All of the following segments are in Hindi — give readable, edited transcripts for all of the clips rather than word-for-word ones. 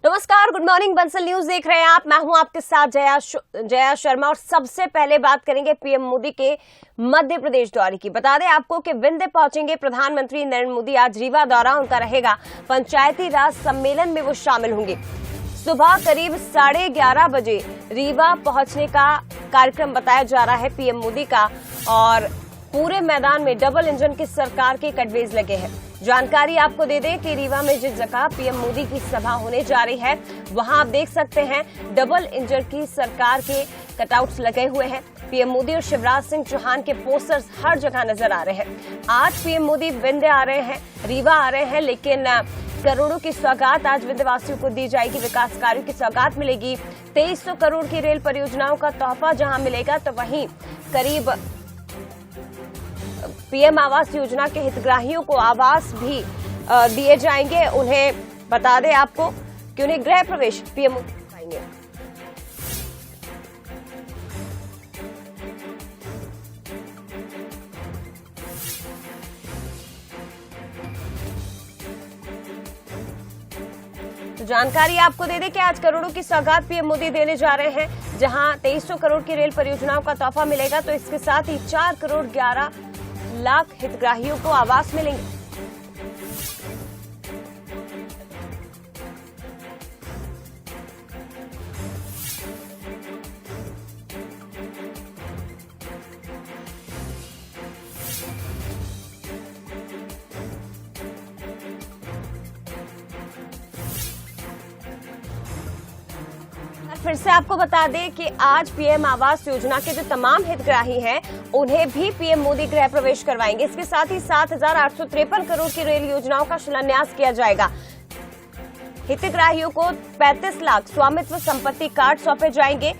नमस्कार, गुड मॉर्निंग। बंसल न्यूज देख रहे हैं आप। मैं हूं आपके साथ जया शर्मा। और सबसे पहले बात करेंगे पीएम मोदी के मध्य प्रदेश दौरे की। बता दें आपको कि विंध्य पहुंचेंगे प्रधानमंत्री नरेंद्र मोदी। आज रीवा दौरा उनका रहेगा। पंचायती राज सम्मेलन में वो शामिल होंगे। सुबह करीब 11:30 बजे रीवा पहुंचने का कार्यक्रम बताया जा रहा है पीएम मोदी का। और पूरे मैदान में डबल इंजन की सरकार के कटवेज लगे हैं। जानकारी आपको दे दें कि रीवा में जिस जगह पीएम मोदी की सभा होने जा रही है वहां आप देख सकते हैं डबल इंजन की सरकार के कटआउट्स लगे हुए हैं। पीएम मोदी और शिवराज सिंह चौहान के पोस्टर्स हर जगह नजर आ रहे हैं। आज पीएम मोदी विंध्य आ रहे हैं, रीवा आ रहे हैं, लेकिन करोड़ों की सौगात आज विंध्यवासियों को दी जाएगी। विकास कार्यों की सौगात मिलेगी। 2300 करोड़ की रेल परियोजनाओं का तोहफा जहां मिलेगा, तो वहीं करीब पीएम आवास योजना के हितग्राहियों को आवास भी दिए जाएंगे। उन्हें बता दें आपको कि उन्हें गृह प्रवेश पीएम मोदी कराएंगे। तो जानकारी आपको दे दें कि आज करोड़ों की सौगात पीएम मोदी देने जा रहे हैं। जहां 2300 करोड़ की रेल परियोजनाओं का तोहफा मिलेगा, तो इसके साथ ही 4 करोड़ 11 लाख हितग्राहियों को आवास मिलेंगे। फिर से आपको बता दें कि आज पीएम आवास योजना के जो तमाम हितग्राही हैं उन्हें भी पीएम मोदी गृह प्रवेश करवाएंगे। इसके साथ ही 7,853 करोड़ की रेल योजनाओं का शिलान्यास किया जाएगा। हितग्राहियों को 35 लाख स्वामित्व संपत्ति कार्ड सौंपे जाएंगे।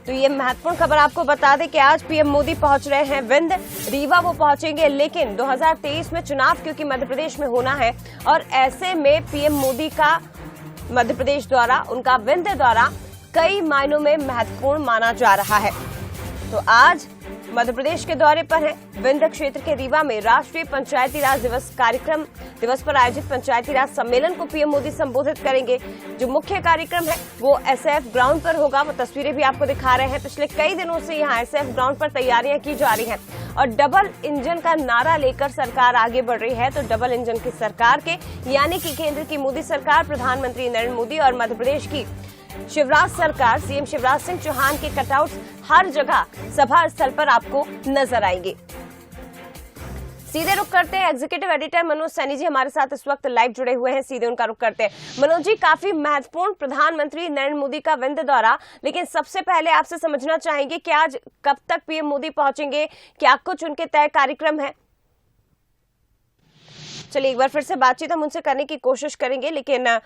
तो ये महत्वपूर्ण खबर आपको बता दें कि आज पीएम मोदी पहुंच रहे हैं विंध्य। रीवा वो पहुंचेंगे, लेकिन 2023 में चुनाव क्योंकि मध्य प्रदेश में होना है और ऐसे में पीएम मोदी का मध्य प्रदेश दौरा, उनका विंध्य दौरा कई मायनों में महत्वपूर्ण माना जा रहा है। तो आज मध्य प्रदेश के दौरे पर है। विंध्य क्षेत्र के रीवा में राष्ट्रीय पंचायती राज दिवस पर आयोजित पंचायती राज सम्मेलन को पीएम मोदी संबोधित करेंगे। जो मुख्य कार्यक्रम है वो एसएफ ग्राउंड पर होगा। वो तस्वीरें भी आपको दिखा रहे हैं। पिछले कई दिनों से यहाँ एसएफ ग्राउंड पर तैयारियां की जा रही हैं और डबल इंजन का नारा लेकर सरकार आगे बढ़ रही है। तो डबल इंजन की सरकार के यानी कि केंद्र की मोदी सरकार, प्रधानमंत्री नरेंद्र मोदी और मध्य प्रदेश की शिवराज सरकार, सीएम शिवराज सिंह चौहान के कटआउट्स हर जगह सभा स्थल पर आपको नजर आएंगे। सीधे रुख करते हैं। एग्जीक्यूटिव एडिटर मनोज सैनी जी हमारे साथ इस वक्त लाइव जुड़े हुए हैं। सीधे उनका रुख करते हैं। मनोज जी, काफी महत्वपूर्ण प्रधानमंत्री नरेंद्र मोदी का विंध्य दौरा, लेकिन सबसे पहले आपसे समझना चाहेंगे कि आज कब तक पीएम मोदी पहुंचेंगे, क्या कुछ उनके तय कार्यक्रम है? चलिए एक बार फिर से बातचीत हम उनसे करने की कोशिश करेंगे, लेकिन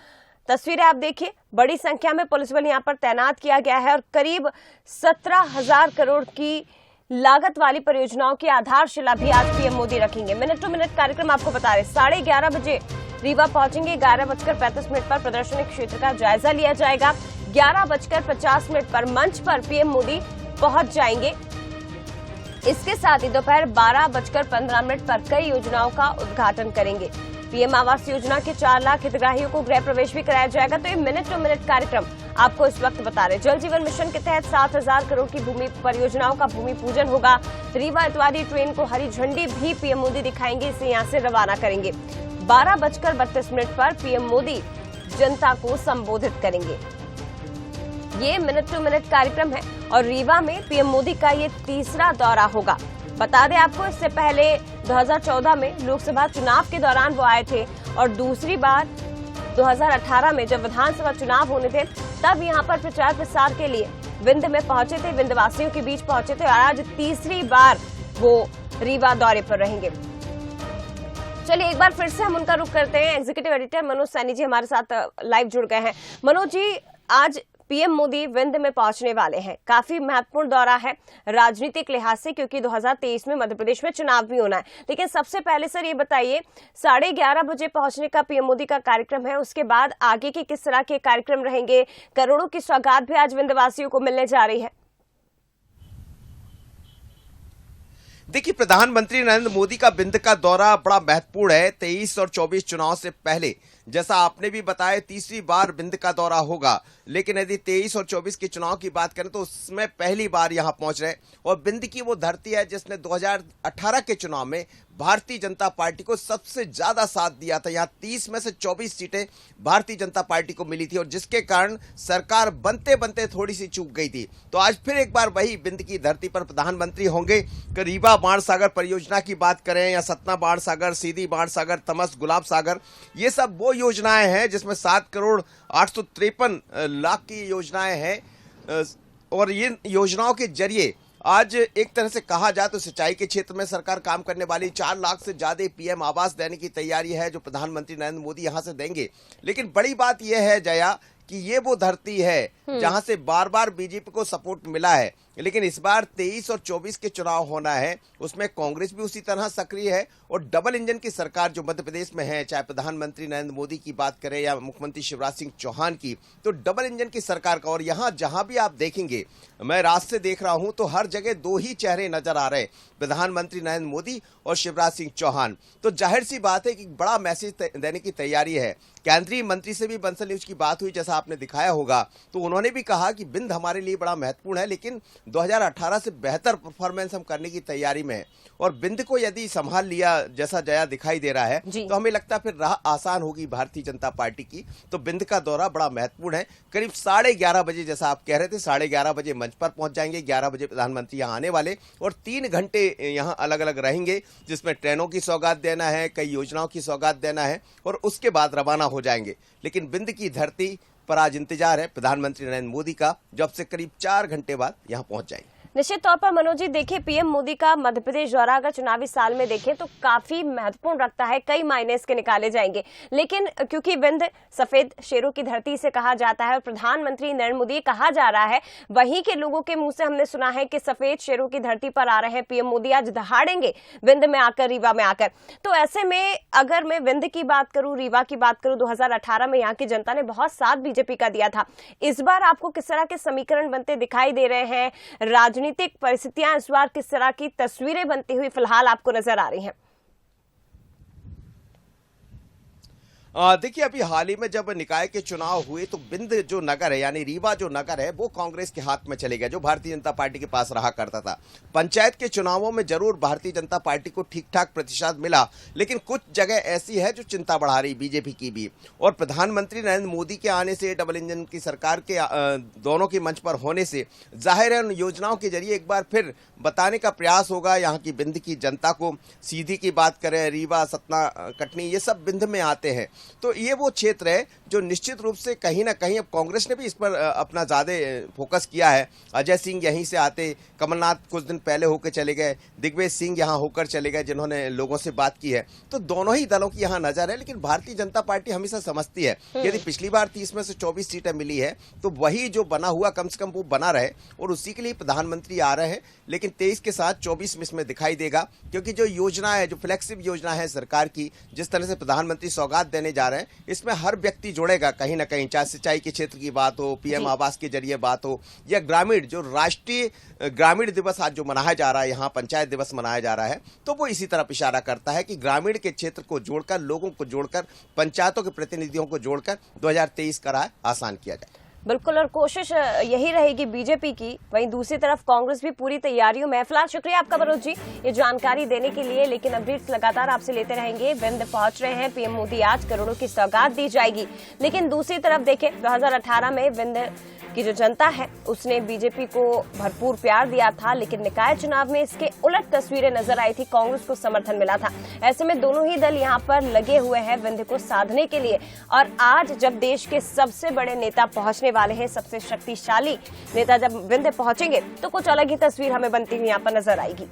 तस्वीरें आप देखिए, बड़ी संख्या में पुलिस बल यहां पर तैनात किया गया है और करीब 17,000 करोड़ की लागत वाली परियोजनाओं की आधारशिला भी आज पीएम मोदी रखेंगे। मिनट टू मिनट कार्यक्रम आपको बता रहे। 11:30 बजे रीवा पहुंचेंगे। 11:35 पर प्रदर्शनी क्षेत्र का जायजा लिया जाएगा। 11:50 पर मंच पर पीएम मोदी पहुंच जाएंगे। इसके साथ ही दोपहर 12:15 पर कई योजनाओं का उद्घाटन करेंगे। पीएम आवास योजना के 4 लाख हितग्राहियों को गृह प्रवेश भी कराया जाएगा। तो ये मिनट टू मिनट कार्यक्रम आपको इस वक्त बता रहे। जल जीवन मिशन के तहत 7,000 करोड़ की भूमि परियोजनाओं का भूमि पूजन होगा। रीवा इतवारी ट्रेन को हरी झंडी भी पीएम मोदी दिखाएंगे, इसे यहां से रवाना करेंगे। 12:32 पर पीएम मोदी जनता को संबोधित करेंगे। ये मिनट टू मिनट कार्यक्रम है और रीवा में पीएम मोदी का ये तीसरा दौरा होगा। बता दें आपको, इससे पहले 2014 में लोकसभा चुनाव के दौरान वो आए थे और दूसरी बार 2018 में जब विधानसभा चुनाव होने थे तब यहां पर प्रचार प्रसार के लिए विंध्य में पहुंचे थे, विंध्यवासियों के बीच पहुंचे थे और आज तीसरी बार वो रीवा दौरे पर रहेंगे। चलिए एक बार फिर से हम उनका रुख करते हैं। एग्जीक्यूटिव एडिटर मनोज सैनी जी हमारे साथ लाइव जुड़ गए हैं। मनोज जी, आज पीएम मोदी विंध्य में पहुंचने वाले हैं। काफी महत्वपूर्ण दौरा है राजनीतिक लिहाज से, क्योंकि 2023 में मध्य प्रदेश में चुनाव भी होना है। लेकिन सबसे पहले सर ये बताइए, 11:30 बजे पहुंचने का पीएम मोदी का कार्यक्रम है, उसके बाद आगे के किस तरह के कार्यक्रम रहेंगे? करोड़ों की सौगात भी आज विंध्यवासियों को मिलने जा रही है। देखिए, प्रधानमंत्री नरेंद्र मोदी का विंध्य का दौरा बड़ा महत्वपूर्ण है। 23 और 24 चुनाव से पहले जैसा आपने भी बताया, तीसरी बार बिंद का दौरा होगा। लेकिन यदि 23 और 24 के चुनाव की बात करें तो उसमें पहली बार यहां पहुंच रहे। और बिंद की वो धरती है जिसने 2018 के चुनाव में भारतीय जनता पार्टी को सबसे ज्यादा साथ दिया था। यहाँ 30 में से 24 सीटें भारतीय जनता पार्टी को मिली थी और जिसके कारण सरकार बनते बनते थोड़ी सी चूक गई थी। तो आज फिर एक बार वही बिंद की धरती पर प्रधानमंत्री होंगे। रीवा बाणसागर परियोजना की बात करें या सतना बाणसागर, सीधी बाणसागर, तमस गुलाब सागर, ये सब वो योजनाएं हैं जिसमें 7 करोड़ 853 लाख की योजनाएं हैं। और ये योजनाओं के जरिए आज एक तरह से कहा जाए तो सिंचाई के क्षेत्र में सरकार काम करने वाली 4 लाख से ज्यादा पीएम आवास देने की तैयारी है जो प्रधानमंत्री नरेंद्र मोदी यहां से देंगे। लेकिन बड़ी बात यह है जया कि ये वो धरती है जहां से बार बार बीजेपी को सपोर्ट मिला है। लेकिन इस बार 23 और 24 के चुनाव होना है, उसमें कांग्रेस भी उसी तरह सक्रिय है और डबल इंजन की सरकार जो मध्य प्रदेश में है, चाहे प्रधानमंत्री नरेंद्र मोदी की बात करें या मुख्यमंत्री शिवराज सिंह चौहान की, तो डबल इंजन की सरकार का। और यहां जहां भी आप देखेंगे, मैं रात से देख रहा हूं तो हर जगह 2 ही चेहरे नजर आ रहे, प्रधानमंत्री नरेंद्र मोदी और शिवराज सिंह चौहान। तो जाहिर सी बात है कि बड़ा मैसेज देने की तैयारी है। केंद्रीय मंत्री से भी बंसल न्यूज की बात हुई, जैसा आपने दिखाया होगा, तो उन्होंने भी कहा कि बिंद हमारे लिए बड़ा महत्वपूर्ण है, लेकिन 2018 से बेहतर परफॉर्मेंस हम करने की तैयारी में है। और बिंद को यदि संभाल लिया जैसा जया दिखाई दे रहा है तो हमें लगता है फिर राह आसान होगी भारतीय जनता पार्टी की। तो बिंद का दौरा बड़ा महत्वपूर्ण है। करीब 11:30 बजे, जैसा आप कह रहे थे, 11:30 बजे मंच पर पहुंच जाएंगे। 11 बजे प्रधानमंत्री यहां आने वाले और 3 घंटे यहां अलग अलग रहेंगे, जिसमें ट्रेनों की सौगात देना है, कई योजनाओं की सौगात देना है और उसके बाद रवाना हो जाएंगे। लेकिन बिंद की धरती पर आज इंतजार है प्रधानमंत्री नरेंद्र मोदी का, जब से करीब 4 घंटे बाद यहां पहुंच जाएंगे। निश्चित तौर पर मनोज जी, देखिए पीएम मोदी का मध्य प्रदेश दौरा अगर चुनावी साल में देखें तो काफी महत्वपूर्ण रखता है, कई मायने इसके निकाले जाएंगे। लेकिन क्योंकि बिंद सफेद शेरों की धरती से कहा जाता है और प्रधानमंत्री नरेंद्र मोदी कहा जा रहा है, वहीं के लोगों के मुंह से हमने सुना है कि सफेद शेरों की धरती पर आ रहे हैं पीएम मोदी, आज दहाड़ेंगे बिंद में आकर, रीवा में आकर। तो ऐसे में अगर मैं बिंद की बात करूं, रीवा की बात करूं, 2018 में यहाँ की जनता ने बहुत साथ बीजेपी का दिया था। इस बार आपको किस तरह के समीकरण बनते दिखाई दे रहे हैं? राजनीतिक परिस्थितियां इस बार किस तरह की तस्वीरें बनती हुई फिलहाल आपको नजर आ रही हैं? देखिए, अभी हाल ही में जब निकाय के चुनाव हुए तो बिंद जो नगर है, यानी रीवा जो नगर है, वो कांग्रेस के हाथ में चले गया, जो भारतीय जनता पार्टी के पास रहा करता था। पंचायत के चुनावों में जरूर भारतीय जनता पार्टी को ठीक ठाक प्रतिशत मिला, लेकिन कुछ जगह ऐसी है जो चिंता बढ़ा रही बीजेपी की भी। और प्रधानमंत्री नरेंद्र मोदी के आने से, डबल इंजन की सरकार के दोनों के मंच पर होने से जाहिर है उन योजनाओं के जरिए एक बार फिर बताने का प्रयास होगा यहाँ की बिंद की जनता को। सीधी की बात करें, रीवा, सतना, कटनी, ये सब बिंद में आते हैं। तो ये वो क्षेत्र है जो निश्चित रूप से कहीं ना कहीं, अब कांग्रेस ने भी इस पर अपना ज्यादा फोकस किया है। अजय सिंह यहीं से आते, कमलनाथ कुछ दिन पहले होकर चले गए, दिग्विजय सिंह यहां होकर चले गए जिन्होंने लोगों से बात की है। तो दोनों ही दलों की यहां नजर है। लेकिन भारतीय जनता पार्टी हमेशा समझती है यदि पिछली बार 30 में से 24 सीटें मिली है तो वही जो बना हुआ कम से कम वो बना रहे, और उसी के लिए प्रधानमंत्री आ रहे हैं। लेकिन 23 के साथ 24 में इसमें दिखाई देगा, क्योंकि जो योजना है, जो फ्लेक्सिबल योजना है सरकार की, जिस तरह से प्रधानमंत्री सौगात देने जा रहे हैं, इसमें हर व्यक्ति जुड़ेगा कहीं ना कहीं, चाहे सिंचाई के क्षेत्र की बात हो, पीएम आवास के जरिए बात हो, या ग्रामीण, जो राष्ट्रीय ग्रामीण दिवस आज जो मनाया जा रहा है, यहाँ पंचायत दिवस मनाया जा रहा है, तो वो इसी तरफ इशारा करता है कि ग्रामीण के क्षेत्र को जोड़कर, लोगों को जोड़कर, पंचायतों के प्रतिनिधियों को जोड़कर 2023 का राह आसान किया जाए। बिल्कुल, और कोशिश यही रहेगी बीजेपी की। वहीं दूसरी तरफ कांग्रेस भी पूरी तैयारियों में। फिलहाल शुक्रिया आपका मनोज जी ये जानकारी देने के लिए, लेकिन अपडेट्स लगातार आपसे लेते रहेंगे। बिंद पहुंच रहे हैं पीएम मोदी, आज करोड़ों की सौगात दी जाएगी। लेकिन दूसरी तरफ देखें, 2018 में बिंद की जो जनता है उसने बीजेपी को भरपूर प्यार दिया था, लेकिन निकाय चुनाव में इसके उलट तस्वीरें नजर आई थी, कांग्रेस को समर्थन मिला था। ऐसे में दोनों ही दल यहां पर लगे हुए हैं बिंद को साधने के लिए। और आज जब देश के सबसे बड़े नेता पहुंचने वाले हैं, सबसे शक्तिशाली नेता जब बिंद पहुंचेंगे, तो कुछ अलग ही तस्वीर हमें बनती हुई यहां पर नजर आएगी।